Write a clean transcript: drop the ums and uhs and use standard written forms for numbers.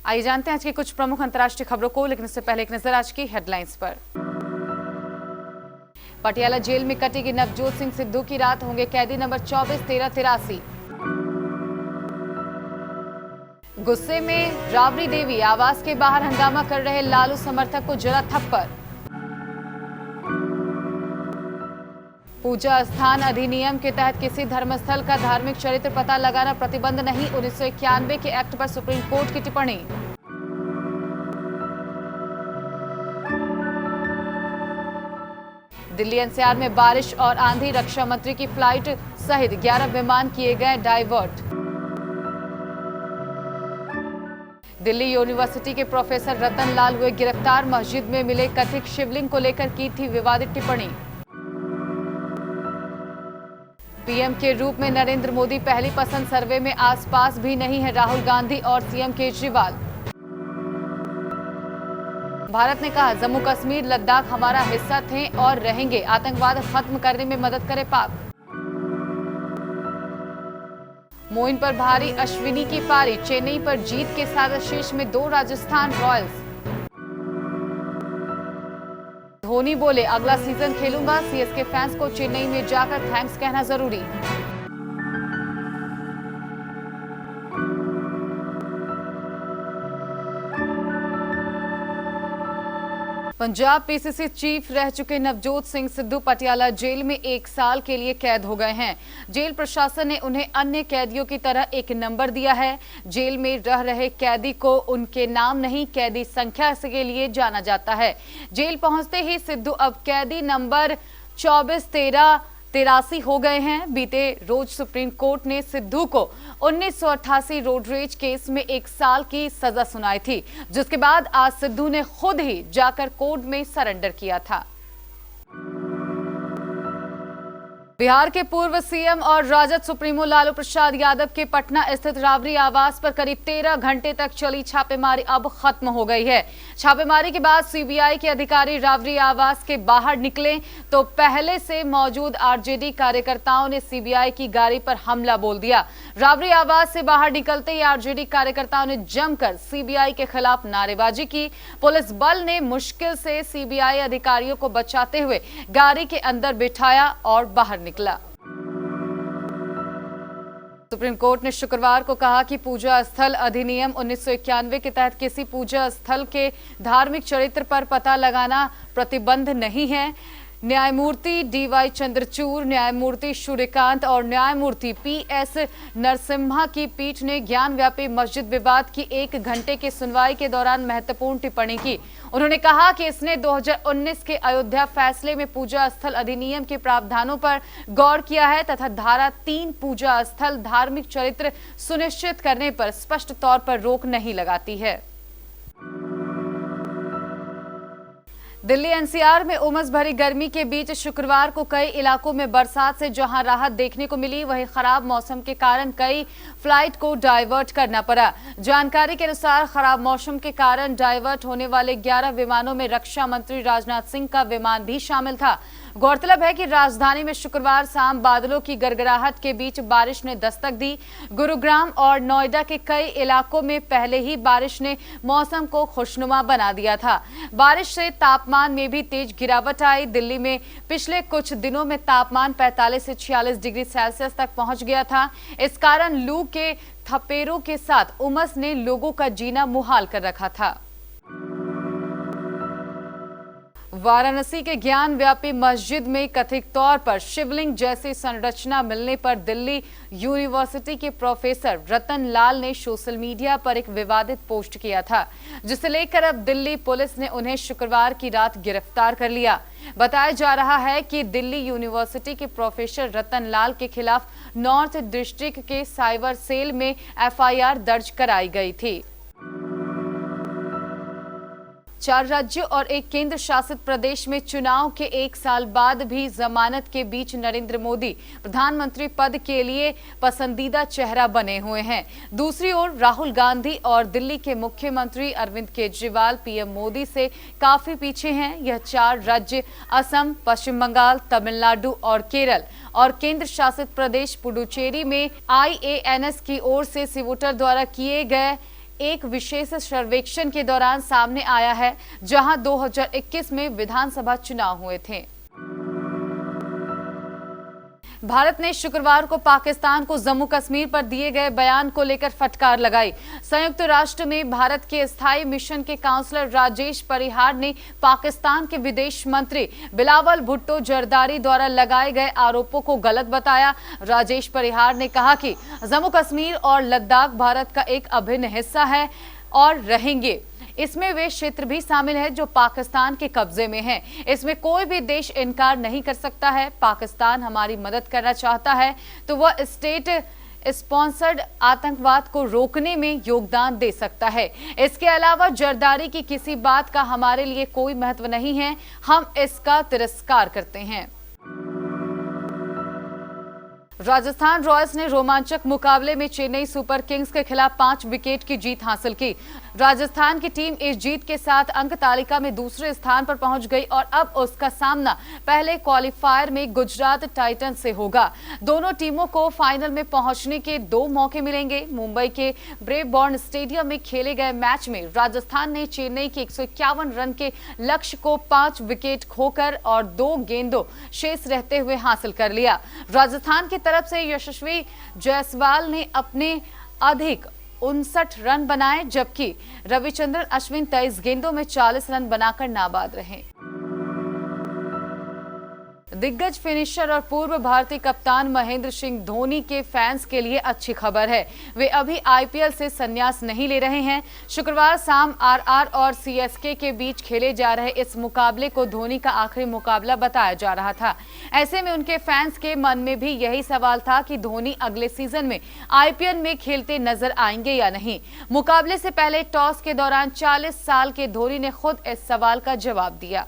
आइए जानते हैं आज की कुछ प्रमुख अंतर्राष्ट्रीय खबरों को, लेकिन इससे पहले एक नजर आज की हेडलाइंस पर। पटियाला जेल में कटेगी नवजोत सिंह सिद्धू की रात, होंगे कैदी नंबर 24-13-83। गुस्से में राबड़ी देवी, आवास के बाहर हंगामा कर रहे लालू समर्थक को जरा थप्पड़। पूजा स्थान अधिनियम के तहत किसी धर्मस्थल का धार्मिक चरित्र पता लगाना प्रतिबंध नहीं, 1991 के एक्ट पर सुप्रीम कोर्ट की टिप्पणी। दिल्ली एनसीआर में बारिश और आंधी, रक्षा मंत्री की फ्लाइट सहित 11 विमान किए गए डाइवर्ट। दिल्ली यूनिवर्सिटी के प्रोफेसर रतन लाल हुए गिरफ्तार, मस्जिद में मिले कथित शिवलिंग को लेकर की थी विवादित टिप्पणी। पीएम के रूप में नरेंद्र मोदी पहली पसंद, सर्वे में आसपास भी नहीं है राहुल गांधी और सीएम केजरीवाल। भारत ने कहा जम्मू कश्मीर लद्दाख हमारा हिस्सा थे और रहेंगे, आतंकवाद खत्म करने में मदद करे पाक। मोइन पर भारी अश्विनी की पारी, चेन्नई पर जीत के साथ शीर्ष में 2 राजस्थान रॉयल्स। धोनी बोले अगला सीजन खेलूंगा, सीएसके फैंस को चेन्नई में जाकर थैंक्स कहना जरूरी। पंजाब पीसीसी चीफ रह चुके नवजोत सिंह सिद्धू पटियाला जेल में 1 साल के लिए कैद हो गए हैं। जेल प्रशासन ने उन्हें अन्य कैदियों की तरह एक नंबर दिया है। जेल में रह रहे कैदी को उनके नाम नहीं, कैदी संख्या के लिए जाना जाता है। जेल पहुंचते ही सिद्धू अब कैदी नंबर 24-13-83 हो गए हैं। बीते रोज सुप्रीम कोर्ट ने सिद्धू को 1988 रोड रेज केस में 1 साल की सजा सुनाई थी, जिसके बाद आज सिद्धू ने खुद ही जाकर कोर्ट में सरेंडर किया था। बिहार के पूर्व सीएम और राजद सुप्रीमो लालू प्रसाद यादव के पटना स्थित राबड़ी आवास पर करीब 13 घंटे तक चली छापेमारी अब खत्म हो गई है। छापेमारी के बाद सीबीआई के अधिकारी राबड़ी आवास के बाहर निकले तो पहले से मौजूद आरजेडी कार्यकर्ताओं ने सीबीआई की गाड़ी पर हमला बोल दिया। राबड़ी आवास से बाहर निकलते ही आरजेडी कार्यकर्ताओं ने जमकर सीबीआई के खिलाफ नारेबाजी की। पुलिस बल ने मुश्किल से सीबीआई अधिकारियों को बचाते हुए गाड़ी के अंदर बिठाया और बाहर निकला। सुप्रीम कोर्ट ने शुक्रवार को कहा कि पूजा स्थल अधिनियम 1991 के तहत किसी पूजा स्थल के धार्मिक चरित्र पर पता लगाना प्रतिबंध नहीं है। न्यायमूर्ति डीवाई चंद्रचूड़, न्यायमूर्ति सूर्यकांत और न्यायमूर्ति पीएस नरसिम्हा की पीठ ने ज्ञानव्यापी मस्जिद विवाद की 1 घंटे की सुनवाई के दौरान महत्वपूर्ण टिप्पणी की। उन्होंने कहा कि इसने 2019 के अयोध्या फैसले में पूजा स्थल अधिनियम के प्रावधानों पर गौर किया है तथा धारा 3 पूजा स्थल धार्मिक चरित्र सुनिश्चित करने पर स्पष्ट तौर पर रोक नहीं लगाती है। दिल्ली एनसीआर में उमस भरी गर्मी के बीच शुक्रवार को कई इलाकों में बरसात से जहां राहत देखने को मिली, वहीं खराब मौसम के कारण कई फ्लाइट को डाइवर्ट करना पड़ा। जानकारी के अनुसार खराब मौसम के कारण डाइवर्ट होने वाले 11 विमानों में रक्षा मंत्री राजनाथ सिंह का विमान भी शामिल था। गौरतलब है कि राजधानी में शुक्रवार शाम बादलों की गड़गड़ाहट के बीच बारिश ने दस्तक दी। गुरुग्राम और नोएडा के कई इलाकों में पहले ही बारिश ने मौसम को खुशनुमा बना दिया था। बारिश से तापमान में भी तेज गिरावट आई। दिल्ली में पिछले कुछ दिनों में तापमान 45 से 46 डिग्री सेल्सियस तक पहुंच गया था। इस कारण लू के थपेरों के साथ उमस ने लोगों का जीना मुहाल कर रखा था। वाराणसी के ज्ञानव्यापी मस्जिद में कथित तौर पर शिवलिंग जैसी संरचना मिलने पर दिल्ली यूनिवर्सिटी के प्रोफेसर रतन लाल ने सोशल मीडिया पर एक विवादित पोस्ट किया था, जिसे लेकर अब दिल्ली पुलिस ने उन्हें शुक्रवार की रात गिरफ्तार कर लिया। बताया जा रहा है कि दिल्ली यूनिवर्सिटी के प्रोफेसर रतन लाल के खिलाफ नॉर्थ डिस्ट्रिक्ट के साइबर सेल में एफआईआर दर्ज कराई गई थी। 4 राज्यों और एक केंद्र शासित प्रदेश में चुनाव के 1 साल बाद भी जमानत के बीच नरेंद्र मोदी प्रधानमंत्री पद के लिए पसंदीदा चेहरा बने हुए हैं। दूसरी ओर राहुल गांधी और दिल्ली के मुख्यमंत्री अरविंद केजरीवाल पीएम मोदी से काफी पीछे हैं। यह 4 राज्य असम, पश्चिम बंगाल, तमिलनाडु और केरल और केंद्र शासित प्रदेश पुडुचेरी में आईएएनएस की ओर से वोटर द्वारा किए गए एक विशेष सर्वेक्षण के दौरान सामने आया है, जहां 2021 में विधानसभा चुनाव हुए थे। भारत ने शुक्रवार को पाकिस्तान को जम्मू कश्मीर पर दिए गए बयान को लेकर फटकार लगाई। संयुक्त राष्ट्र में भारत के स्थायी मिशन के काउंसलर राजेश परिहार ने पाकिस्तान के विदेश मंत्री बिलावल भुट्टो जरदारी द्वारा लगाए गए आरोपों को गलत बताया। राजेश परिहार ने कहा कि जम्मू कश्मीर और लद्दाख भारत का एक अभिन्न हिस्सा है और रहेंगे। इसमें वे क्षेत्र भी शामिल है जो पाकिस्तान के कब्जे में है। इसमें कोई भी देश इनकार नहीं कर सकता है। पाकिस्तान हमारी मदद करना चाहता है तो वह स्टेट स्पॉन्सर्ड आतंकवाद को रोकने में योगदान दे सकता है। इसके अलावा जरदारी की किसी बात का हमारे लिए कोई महत्व नहीं है, हम इसका तिरस्कार करते हैं। राजस्थान रॉयल्स ने रोमांचक मुकाबले में चेन्नई सुपर किंग्स के खिलाफ 5 विकेट की जीत हासिल की। राजस्थान की टीम इस जीत के साथ अंक तालिका में दूसरे स्थान पर पहुंच गई और अब उसका सामना पहले क्वालिफायर में गुजरात टाइटंस से होगा। दोनों टीमों को फाइनल में पहुंचने के 2 मौके मिलेंगे। मुंबई के ब्रेवबॉर्न स्टेडियम में खेले गए मैच में राजस्थान ने चेन्नई के 151 रन के लक्ष्य को 5 विकेट खोकर और 2 गेंदों शेष रहते हुए हासिल कर लिया। राजस्थान की तरफ से यशस्वी जायसवाल ने अपने अधिक 59 रन बनाए, जबकि रविचंद्रन अश्विन 23 गेंदों में 40 रन बनाकर नाबाद रहे। दिग्गज फिनिशर और पूर्व भारतीय कप्तान महेंद्र सिंह धोनी के फैंस के लिए अच्छी खबर है। वे अभी आईपीएल से संन्यास नहीं ले रहे हैं। शुक्रवार शाम आरआर और सीएसके के बीच खेले जा रहे इस मुकाबले को धोनी का आखिरी मुकाबला बताया जा रहा था। ऐसे में उनके फैंस के मन में भी यही सवाल था कि धोनी अगले सीजन में आईपीएल में खेलते नजर आएंगे या नहीं। मुकाबले से पहले टॉस के दौरान 40 साल के धोनी ने खुद इस सवाल का जवाब दिया।